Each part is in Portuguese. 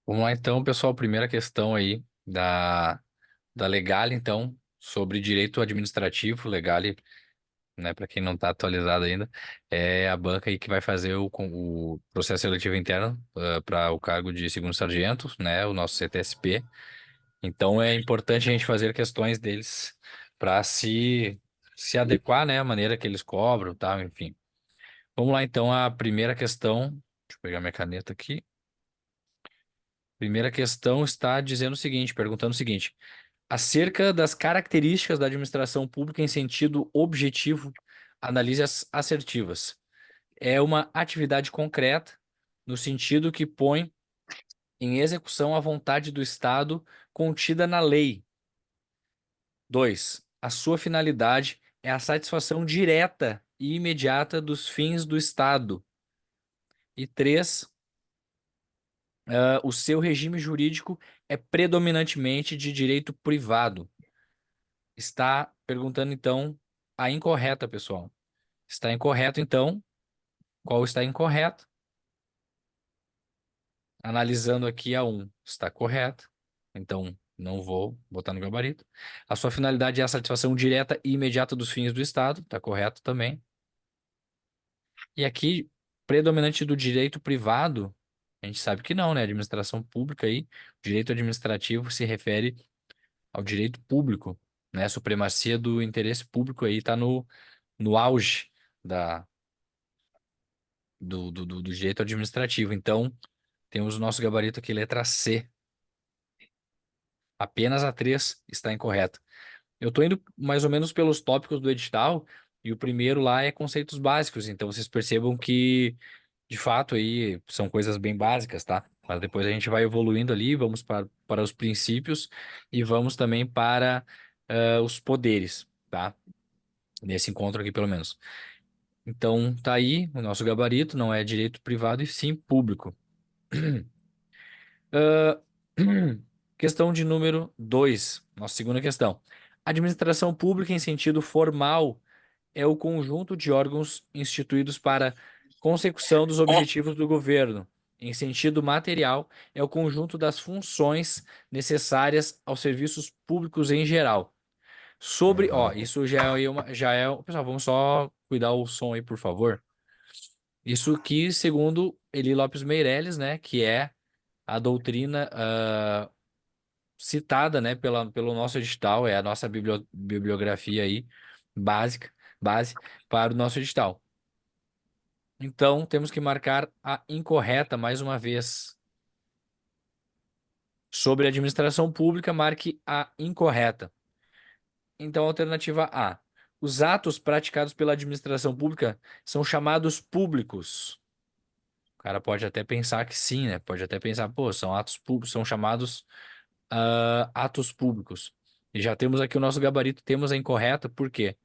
Vamos lá então, pessoal. Primeira questão aí da Legale, então, sobre direito administrativo. Legale, né, para quem não está atualizado ainda, é a banca aí que vai fazer o processo seletivo interno para o cargo de segundo sargento, né, o nosso CTSP. Então é importante a gente fazer questões deles para se adequar, né, à maneira que eles cobram, tá, enfim. Vamos lá então, a primeira questão. Deixa eu pegar minha caneta aqui. Primeira questão está dizendo o seguinte, perguntando o seguinte: acerca das características da administração pública em sentido objetivo, analise as assertivas. É uma atividade concreta, no sentido que põe em execução a vontade do Estado contida na lei. 2. A sua finalidade é a satisfação direta e imediata dos fins do Estado. E 3. O seu regime jurídico é predominantemente de direito privado. Está perguntando então a incorreta, pessoal. Está incorreto, então. Qual está incorreto? Analisando aqui a um, está correto. Então, não vou botar no gabarito. A sua finalidade é a satisfação direta e imediata dos fins do Estado. Está correto também. E aqui, predominante do direito privado, a gente sabe que não, né? Administração pública aí, direito administrativo se refere ao direito público, né? A supremacia do interesse público aí está no auge da, do direito administrativo. Então, temos o nosso gabarito aqui, letra C. Apenas a 3 está incorreta. Eu estou indo mais ou menos pelos tópicos do edital, e o primeiro lá é conceitos básicos. Então, vocês percebam que, de fato, aí são coisas bem básicas, tá? Mas depois a gente vai evoluindo ali, vamos para os princípios e vamos também para os poderes, tá? Nesse encontro aqui, pelo menos. Então, tá aí o nosso gabarito, não é direito privado e sim público. Ah, questão de número 2, nossa segunda questão. Administração pública em sentido formal é o conjunto de órgãos instituídos para consecução dos objetivos do governo. Em sentido material, é o conjunto das funções necessárias aos serviços públicos em geral. Sobre, ó, Uhum. isso pessoal, vamos só cuidar o som aí, por favor. Isso que, segundo Eli Lopes Meireles, né, que é a doutrina citada, né, pelo nosso edital, é a nossa bibliografia aí, básica, base, para o nosso edital. Então, temos que marcar a incorreta mais uma vez. Sobre a administração pública, marque a incorreta. Então, alternativa A. Os atos praticados pela administração pública são chamados públicos. O cara pode até pensar que sim, né? Pode até pensar, pô, são atos públicos, são chamados atos públicos. E já temos aqui o nosso gabarito, temos a incorreta, por quê?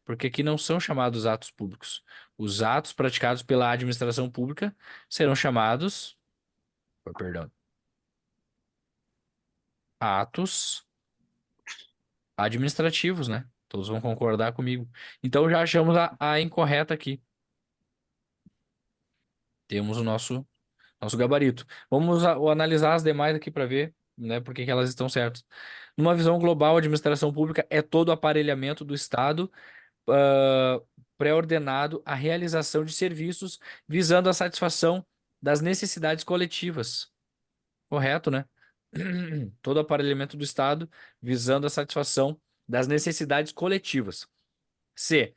Porque aqui não são chamados atos públicos. Os atos praticados pela administração pública serão chamados, perdão, atos administrativos, né? Todos vão concordar comigo. Então já achamos a incorreta aqui. Temos o nosso gabarito. Vamos analisar as demais aqui para ver, né, por que que elas estão certas. Numa visão global, a administração pública é todo o aparelhamento do Estado ah, pré-ordenado à realização de serviços visando a satisfação das necessidades coletivas. Correto, né? Todo aparelhamento do Estado visando a satisfação das necessidades coletivas. C.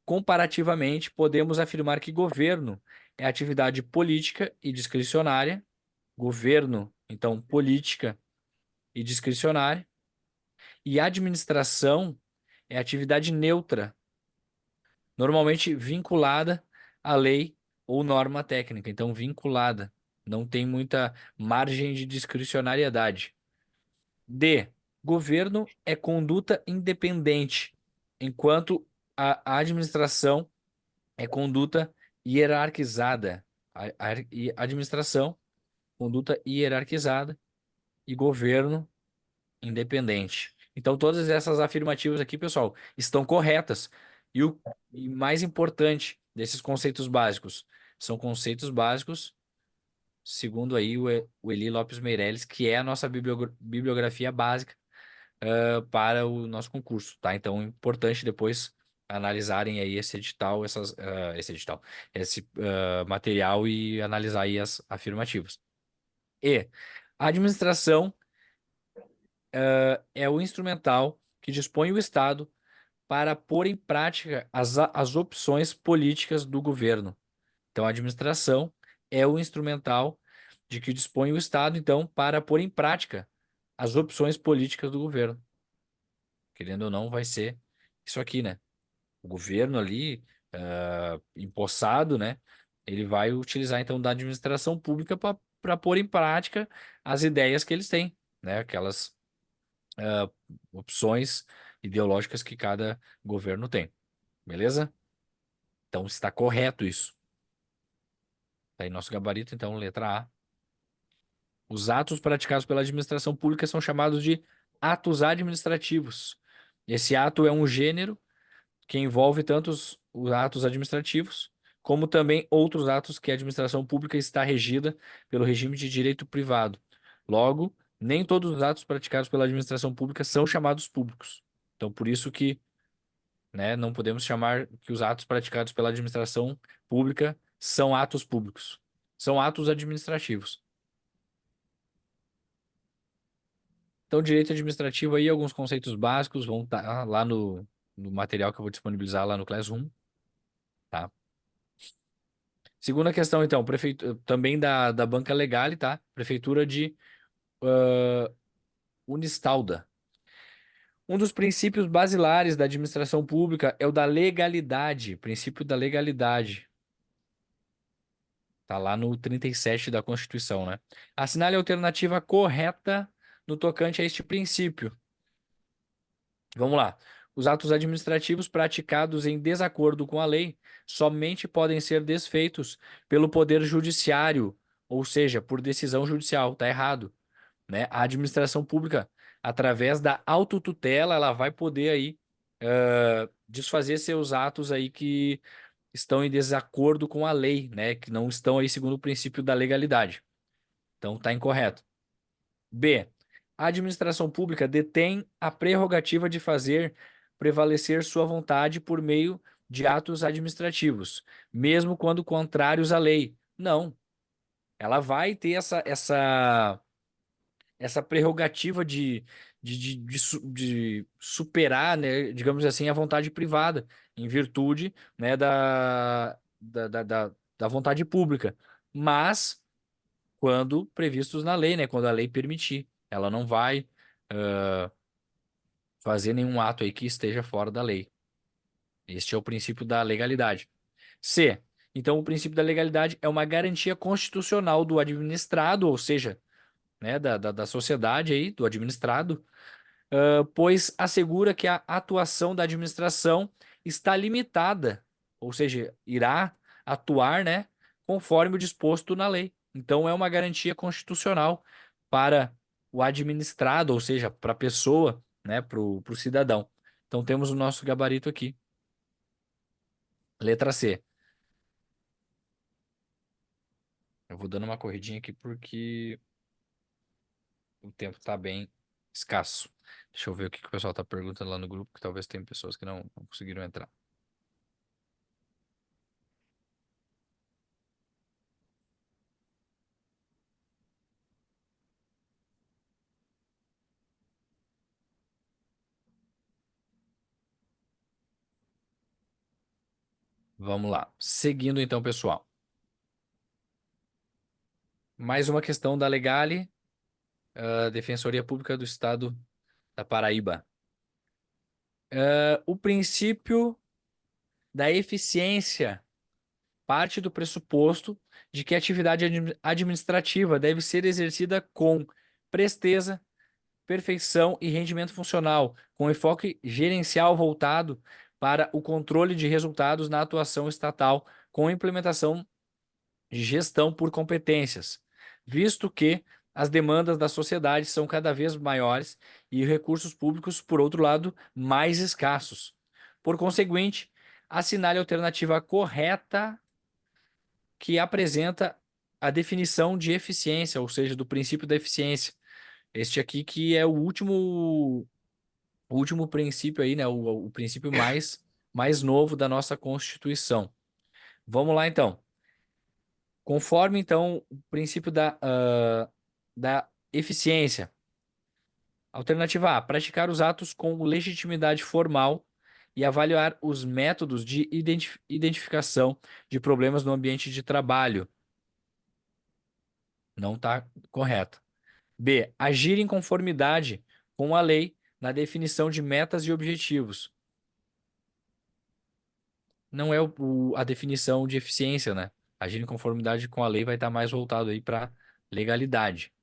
Comparativamente, podemos afirmar que governo é atividade política e discricionária. Governo, então, política e discricionária. E administração é atividade neutra, normalmente vinculada à lei ou norma técnica. Então, vinculada. Não tem muita margem de discricionariedade. D. Governo é conduta independente, enquanto a administração é conduta hierarquizada. E administração, conduta hierarquizada e governo independente. Então, todas essas afirmativas aqui, pessoal, estão corretas. E mais importante desses conceitos básicos, são conceitos básicos segundo aí o Eli Lopes Meirelles, que é a nossa bibliografia básica para o nosso concurso, tá? Então é importante depois analisarem aí esse edital, esse material e analisar aí as afirmativas. E a administração é o instrumental que dispõe o Estado para pôr em prática as opções políticas do governo. Então, a administração é o instrumental de que dispõe o Estado, então, para pôr em prática as opções políticas do governo. Querendo ou não, vai ser isso aqui, né? O governo ali, empossado, né? Ele vai utilizar, então, da administração pública para pôr em prática as ideias que eles têm, né? Aquelas opções ideológicas que cada governo tem, beleza? Então, está correto isso. Tá aí nosso gabarito, então, letra A. Os atos praticados pela administração pública são chamados de atos administrativos. Esse ato é um gênero que envolve tanto os atos administrativos, como também outros atos que a administração pública está regida pelo regime de direito privado. Logo, nem todos os atos praticados pela administração pública são chamados públicos. Então, por isso que, né, não podemos chamar que os atos praticados pela administração pública são atos públicos. São atos administrativos. Então, direito administrativo aí, alguns conceitos básicos vão estar lá no material que eu vou disponibilizar lá no Classroom, tá? Segunda questão, então, também da Banca Legal, tá? Prefeitura de Unistalda. Um dos princípios basilares da administração pública é o da legalidade, princípio da legalidade. Tá lá no 37 da Constituição, né? Assinale a alternativa correta no tocante a este princípio. Vamos lá. Os atos administrativos praticados em desacordo com a lei somente podem ser desfeitos pelo Poder Judiciário, ou seja, por decisão judicial. Tá errado, né? A administração pública, através da autotutela, ela vai poder aí desfazer seus atos aí que estão em desacordo com a lei, né? Que não estão aí segundo o princípio da legalidade. Então tá incorreto. B. A administração pública detém a prerrogativa de fazer prevalecer sua vontade por meio de atos administrativos, mesmo quando contrários à lei. Não. Ela vai ter essa prerrogativa de superar, né, digamos assim, a vontade privada, em virtude, né, da vontade pública. Mas quando previstos na lei, né? Quando a lei permitir. Ela não vai fazer nenhum ato aí que esteja fora da lei. Este é o princípio da legalidade. C. Então, o princípio da legalidade é uma garantia constitucional do administrado, ou seja, né, da sociedade aí, do administrado, pois assegura que a atuação da administração está limitada, ou seja, irá atuar, né, conforme o disposto na lei. Então, é uma garantia constitucional para o administrado, ou seja, para a pessoa, né, para o cidadão. Então, temos o nosso gabarito aqui. Letra C. Eu vou dando uma corridinha aqui porque o tempo está bem escasso. Deixa eu ver o que que o pessoal está perguntando lá no grupo, que talvez tenha pessoas que não conseguiram entrar. Vamos lá. Seguindo então, pessoal. Mais uma questão da Legale, Defensoria Pública do Estado da Paraíba. O princípio da eficiência parte do pressuposto de que a atividade administrativa deve ser exercida com presteza, perfeição e rendimento funcional, com enfoque gerencial voltado para o controle de resultados na atuação estatal, com implementação de gestão por competências, visto que as demandas da sociedade são cada vez maiores e os recursos públicos, por outro lado, mais escassos. Por conseguinte, assinale a alternativa correta que apresenta a definição de eficiência, ou seja, do princípio da eficiência. Este aqui que é o último princípio aí, né? O princípio mais novo da nossa Constituição. Vamos lá, então. Conforme, então, o princípio da eficiência. Alternativa A, praticar os atos com legitimidade formal e avaliar os métodos de identificação de problemas no ambiente de trabalho. Não está correto. B, agir em conformidade com a lei na definição de metas e objetivos. Não é a definição de eficiência, né? Agir em conformidade com a lei vai estar mais voltado aí para legalidade.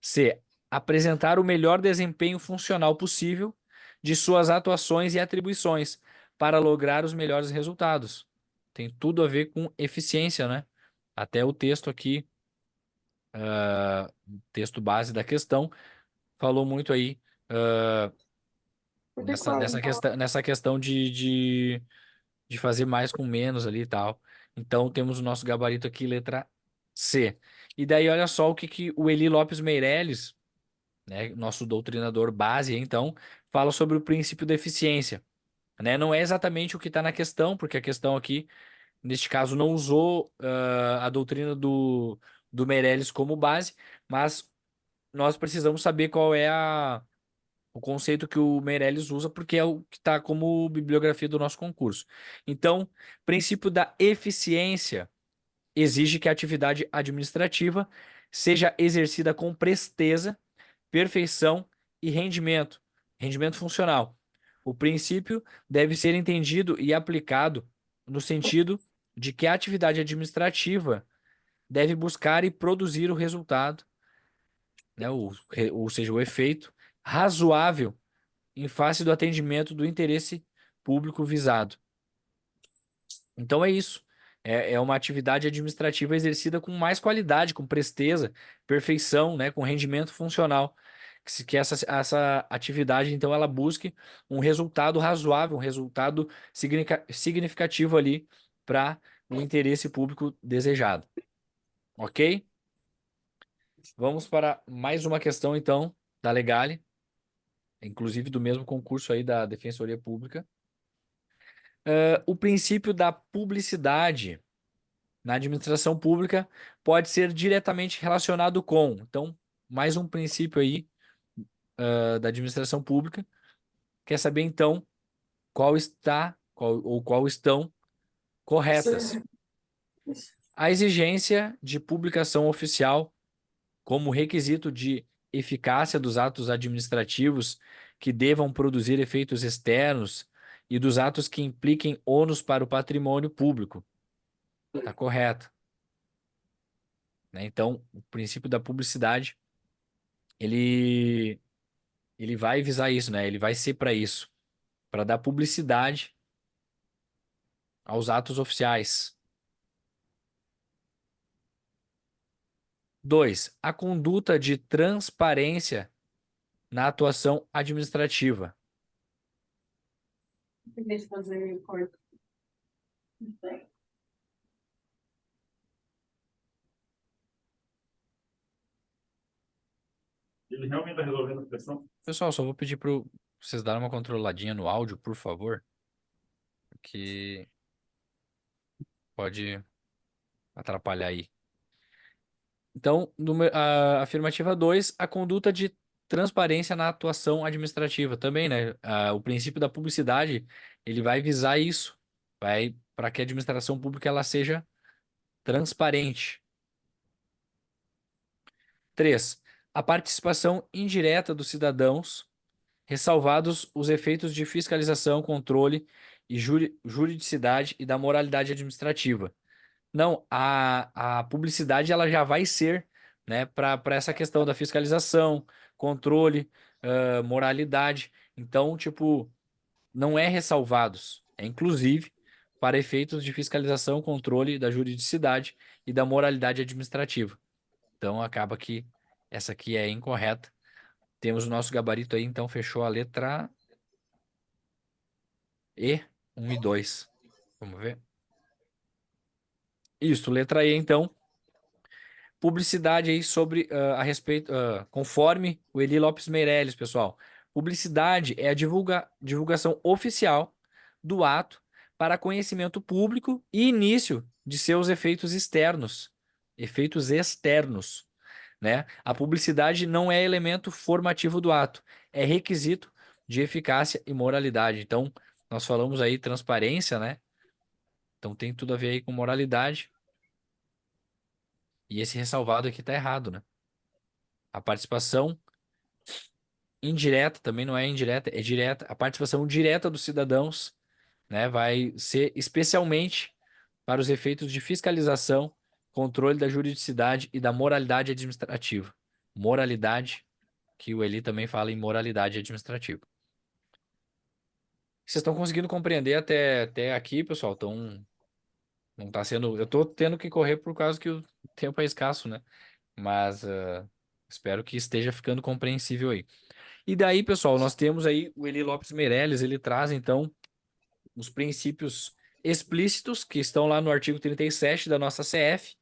C. Apresentar o melhor desempenho funcional possível de suas atuações e atribuições para lograr os melhores resultados. Tem tudo a ver com eficiência, né? Até o texto aqui, o texto base da questão, falou muito aí nessa questão de fazer mais com menos ali e tal. Então temos o nosso gabarito aqui, letra C. E daí, olha só o que o Eli Lopes Meireles, né, nosso doutrinador base, então, fala sobre o princípio da eficiência, né? Não é exatamente o que está na questão, porque a questão aqui, neste caso, não usou a doutrina do Meirelles como base, mas nós precisamos saber qual é o conceito que o Meirelles usa, porque é o que está como bibliografia do nosso concurso. Então, princípio da eficiência exige que a atividade administrativa seja exercida com presteza, perfeição e rendimento funcional. O princípio deve ser entendido e aplicado no sentido de que a atividade administrativa deve buscar e produzir o resultado, né, ou seja, o efeito razoável em face do atendimento do interesse público visado. Então é isso. É uma atividade administrativa exercida com mais qualidade, com presteza, perfeição, né, com rendimento funcional. Que essa atividade, então, ela busque um resultado razoável, um resultado significativo ali para o interesse público desejado. Ok? Vamos para mais uma questão, então, da Legale, inclusive do mesmo concurso aí da Defensoria Pública. O princípio da publicidade na administração pública pode ser diretamente relacionado com. Então, mais um princípio aí, da administração pública. Quer saber, então, qual estão corretas? A exigência de publicação oficial como requisito de eficácia dos atos administrativos que devam produzir efeitos externos e dos atos que impliquem ônus para o patrimônio público. Está correto, né? Então, o princípio da publicidade, ele, ele vai visar isso, né? Ele vai ser para isso, para dar publicidade aos atos oficiais. 2. A conduta de transparência na atuação administrativa. Em vez de fazer corte. Ele realmente está resolvendo a questão? Pessoal, só vou pedir para vocês darem uma controladinha no áudio, por favor, que pode atrapalhar aí. Então, a afirmativa 2, a conduta de transparência na atuação administrativa também, né? O princípio da publicidade, ele vai visar isso, vai para que a administração pública ela seja transparente. 3, a participação indireta dos cidadãos, ressalvados os efeitos de fiscalização, controle e juridicidade e da moralidade administrativa. Não, a publicidade ela já vai ser, né, para essa questão da fiscalização, controle, moralidade. Então, tipo, não é ressalvados, é inclusive para efeitos de fiscalização, controle da juridicidade e da moralidade administrativa. Então, acaba que essa aqui é incorreta. Temos o nosso gabarito aí, então fechou a letra E, 1 e 2. Vamos ver. Isso, letra E, então. Publicidade aí sobre a respeito, conforme o Eli Lopes Meirelles, pessoal. Publicidade é a divulgação oficial do ato para conhecimento público e início de seus efeitos externos, né? A publicidade não é elemento formativo do ato, é requisito de eficácia e moralidade. Então, nós falamos aí transparência, né? Então tem tudo a ver aí com moralidade. E esse ressalvado aqui tá errado, né? A participação indireta também não é indireta, é direta. A participação direta dos cidadãos, né, vai ser especialmente para os efeitos de fiscalização, controle da juridicidade e da moralidade administrativa. Moralidade, que o Eli também fala em moralidade administrativa. Vocês estão conseguindo compreender até aqui, pessoal? Não tá sendo. Eu tô tendo que correr por causa que o tempo é escasso, né? Mas espero que esteja ficando compreensível aí. E daí, pessoal, nós temos aí o Eli Lopes Meirelles, ele traz então os princípios explícitos que estão lá no artigo 37 da nossa CF,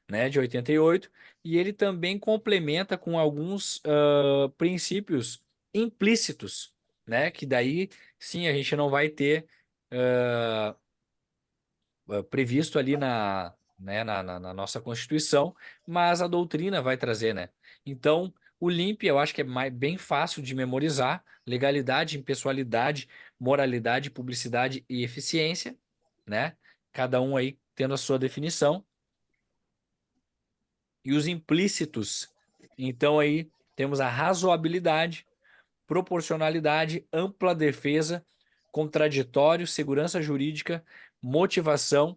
né, de 88, e ele também complementa com alguns princípios implícitos, né, que daí sim a gente não vai ter previsto ali na nossa Constituição, mas a doutrina vai trazer, né? Então, o LIMP eu acho que é bem fácil de memorizar: legalidade, impessoalidade, moralidade, publicidade e eficiência, né? Cada um aí tendo a sua definição. E os implícitos, então aí temos a razoabilidade, proporcionalidade, ampla defesa, contraditório, segurança jurídica, motivação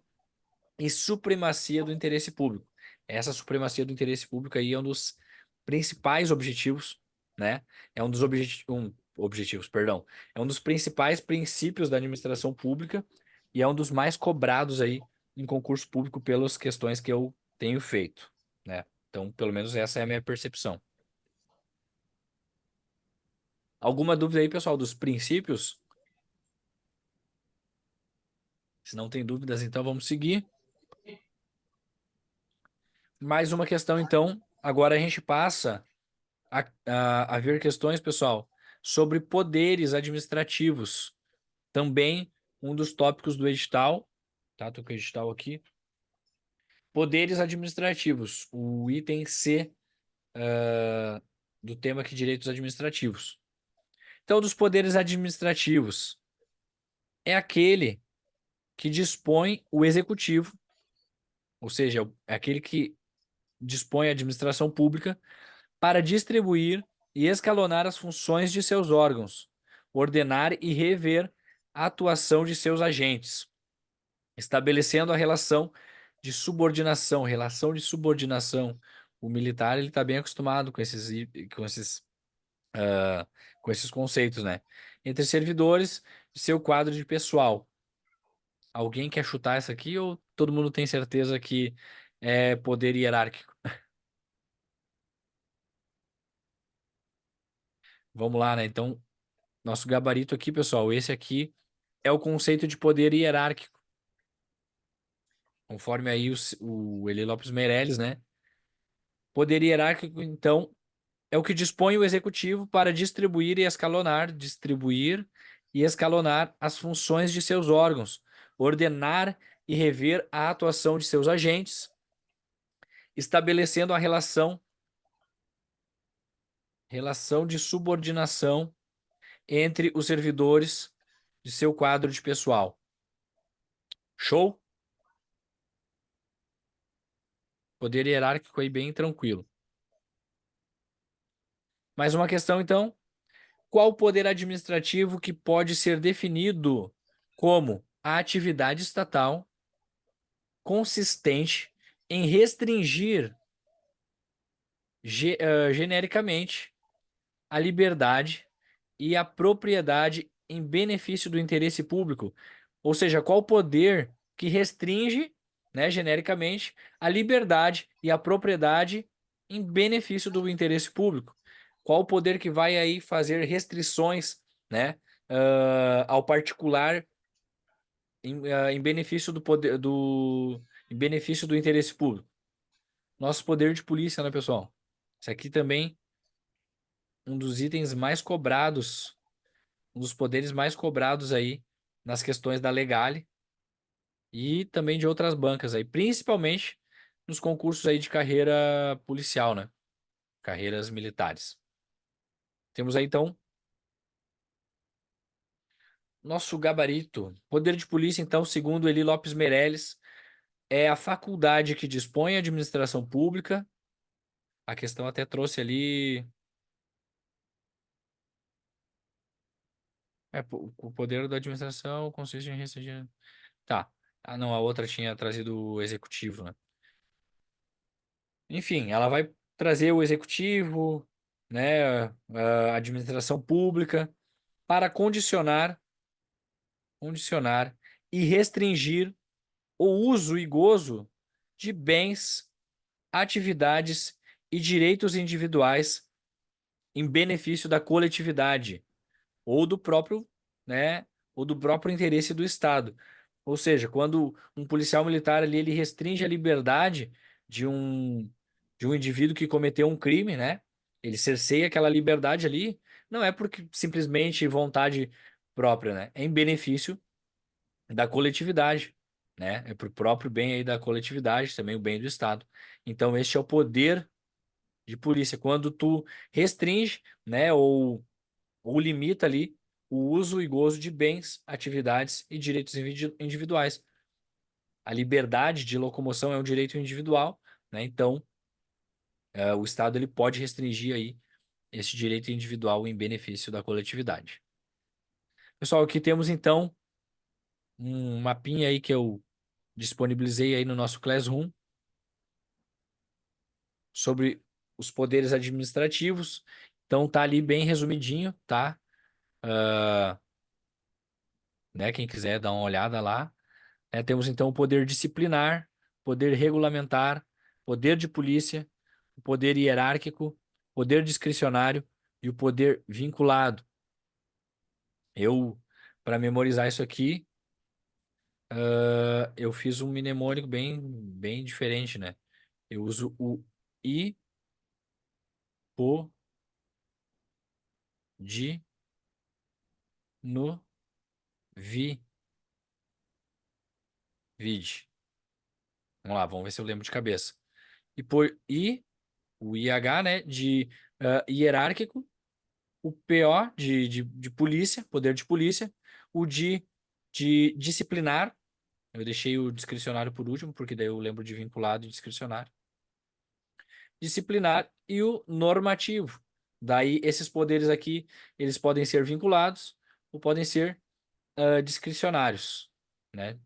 e supremacia do interesse público. Essa supremacia do interesse público aí é um dos principais objetivos, né? É um dos objetivos, perdão. É um dos principais princípios da administração pública e é um dos mais cobrados aí em concurso público pelas questões que eu tenho feito, né? Então, pelo menos essa é a minha percepção. Alguma dúvida aí, pessoal, dos princípios? Se não tem dúvidas, então vamos seguir. Mais uma questão, então. Agora a gente passa a ver questões, pessoal, sobre poderes administrativos. Também um dos tópicos do edital, tá? Tô com o edital aqui. Poderes administrativos, o item C, do tema aqui, direitos administrativos. Então, dos poderes administrativos, é aquele que dispõe o executivo, ou seja, é aquele que dispõe a administração pública para distribuir e escalonar as funções de seus órgãos, ordenar e rever a atuação de seus agentes, estabelecendo a relação de subordinação. Relação de subordinação. O militar ele está bem acostumado ah, com esses conceitos, né? Entre servidores e seu quadro de pessoal. Alguém quer chutar essa aqui ou todo mundo tem certeza que é poder hierárquico? Vamos lá, né? Então, nosso gabarito aqui, pessoal, esse aqui é o conceito de poder hierárquico, conforme aí o Eli Lopes Meirelles, né? Poder hierárquico, então, é o que dispõe o executivo para distribuir e escalonar as funções de seus órgãos, ordenar e rever a atuação de seus agentes, estabelecendo a relação de subordinação entre os servidores de seu quadro de pessoal. Show? Poder hierárquico aí bem tranquilo. Mais uma questão, então. Qual o poder administrativo que pode ser definido como a atividade estatal consistente em restringir genericamente a liberdade e a propriedade em benefício do interesse público? Ou seja, qual o poder que restringe, né, genericamente, a liberdade e a propriedade em benefício do interesse público? Qual o poder que vai aí fazer restrições, né, ao particular em benefício do poder em benefício do interesse público. Nosso poder de polícia, né, pessoal? Isso aqui também um dos itens mais cobrados, um dos poderes mais cobrados aí nas questões da Legale e também de outras bancas aí, principalmente nos concursos aí de carreira policial, né? Carreiras militares. Temos aí então nosso gabarito. Poder de polícia, então, segundo Eli Lopes Meirelles, é a faculdade que dispõe a administração pública. A questão até trouxe ali. O poder da administração consiste em restringir. Tá. Ah, não, a outra tinha trazido o executivo, né? Enfim, ela vai trazer o executivo, né, a administração pública para condicionar e restringir o uso e gozo de bens, atividades e direitos individuais em benefício da coletividade ou do próprio, né, ou do próprio interesse do Estado. Ou seja, quando um policial militar ali ele restringe a liberdade de um de um indivíduo que cometeu um crime, né? Ele cerceia aquela liberdade ali, não é porque simplesmente vontade própria, né? É em benefício da coletividade, né? É pro próprio bem aí da coletividade, também o bem do Estado. Então, este é o poder de polícia. Quando tu restringe, né, ou limita ali o uso e gozo de bens, atividades e direitos individuais. A liberdade de locomoção é um direito individual, né? Então, o Estado ele pode restringir aí esse direito individual em benefício da coletividade. Pessoal, aqui temos então um mapinha aí que eu disponibilizei aí no nosso Classroom sobre os poderes administrativos. Então tá ali bem resumidinho, tá? Né? Quem quiser dar uma olhada lá. Temos então o poder disciplinar, poder regulamentar, poder de polícia, o poder hierárquico, poder discricionário e o poder vinculado. Eu, para memorizar isso aqui, eu fiz um mnemônico bem diferente, né? Eu uso o I, po, di, no, vi, vide. Vamos lá, vamos ver se eu lembro de cabeça. E por I, o IH, né? De hierárquico, o PO de polícia, poder de polícia, o de disciplinar, eu deixei o discricionário por último, porque daí eu lembro de vinculado e discricionário. Disciplinar e o normativo. Daí esses poderes aqui, eles podem ser vinculados ou podem ser discricionários, né?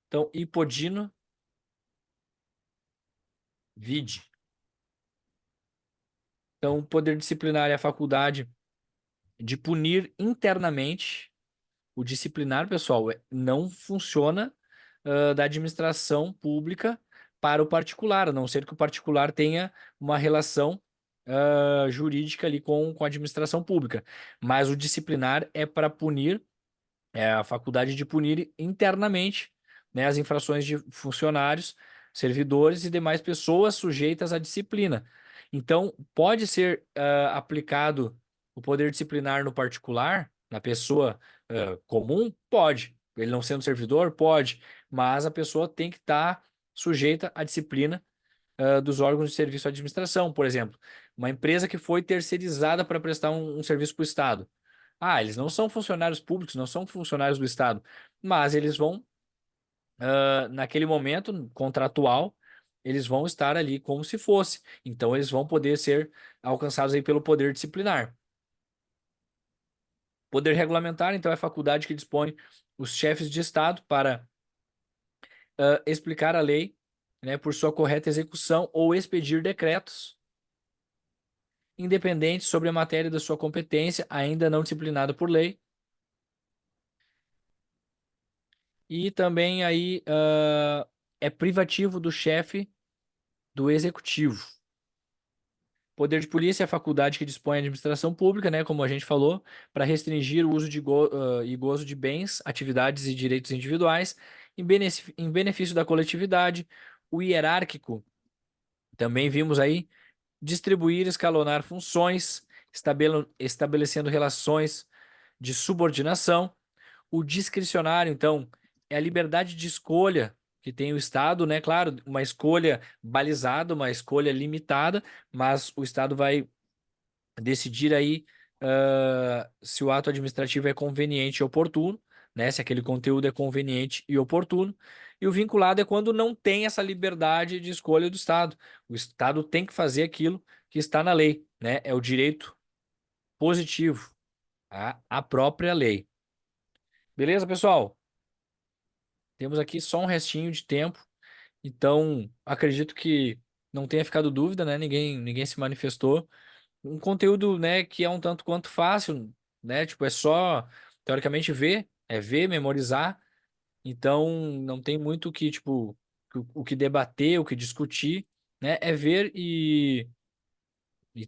Então, hipodino, vide. Então, o poder disciplinar é a faculdade de punir internamente. O disciplinar, pessoal, não funciona da administração pública para o particular, a não ser que o particular tenha uma relação jurídica ali com a administração pública. Mas o disciplinar é para punir, é a faculdade de punir internamente, né, as infrações de funcionários, servidores e demais pessoas sujeitas à disciplina. Então, pode ser aplicado o poder disciplinar no particular, na pessoa comum? Pode. Ele não sendo servidor? Pode. Mas a pessoa tem que estar sujeita à disciplina dos órgãos de serviço à administração, por exemplo. Uma empresa que foi terceirizada para prestar um serviço para o Estado. Ah, eles não são funcionários públicos, não são funcionários do Estado, mas eles vão, naquele momento contratual, eles vão estar ali como se fosse. Então, eles vão poder ser alcançados aí pelo poder disciplinar. Poder regulamentar, então, é a faculdade que dispõe os chefes de Estado para explicar a lei, né, por sua correta execução ou expedir decretos independentes sobre a matéria da sua competência, ainda não disciplinada por lei. E também aí é privativo do chefe do executivo. Poder de polícia é a faculdade que dispõe a administração pública, né, como a gente falou, para restringir o uso e gozo de bens, atividades e direitos individuais em benefício da coletividade. O hierárquico, também vimos aí, distribuir, escalonar funções, estabelecendo relações de subordinação. O discricionário, então, é a liberdade de escolha que tem o Estado, né? Claro, uma escolha balizada, uma escolha limitada, mas o Estado vai decidir aí se o ato administrativo é conveniente e oportuno, né? Se aquele conteúdo é conveniente e oportuno. E o vinculado é quando não tem essa liberdade de escolha do Estado. O Estado tem que fazer aquilo que está na lei, né? É o direito positivo, a própria lei. Beleza, pessoal? Temos aqui só um restinho de tempo, então acredito que não tenha ficado dúvida, né? Ninguém se manifestou. Um conteúdo, né, que é um tanto quanto fácil, né? Tipo, é só teoricamente ver, é ver, memorizar. Então não tem muito o que, tipo, o que debater, o que discutir, né? É ver e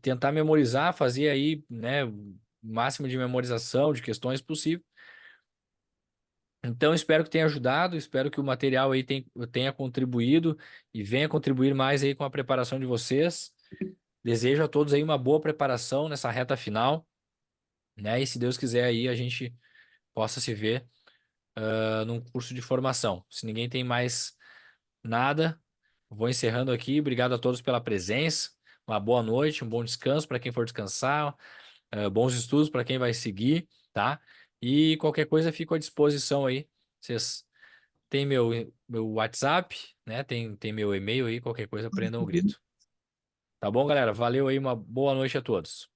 tentar memorizar, fazer aí, né, o máximo de memorização de questões possível. Então, espero que tenha ajudado, espero que o material aí tenha contribuído e venha contribuir mais aí com a preparação de vocês. Desejo a todos aí uma boa preparação nessa reta final, né? E se Deus quiser aí a gente possa se ver num curso de formação. Se ninguém tem mais nada, vou encerrando aqui. Obrigado a todos pela presença. Uma boa noite, um bom descanso para quem for descansar, bons estudos para quem vai seguir, tá? E qualquer coisa fico à disposição aí. Vocês tem meu WhatsApp, né? Tem meu e-mail aí, qualquer coisa, prendam o grito. Tá bom, galera? Valeu aí, uma boa noite a todos.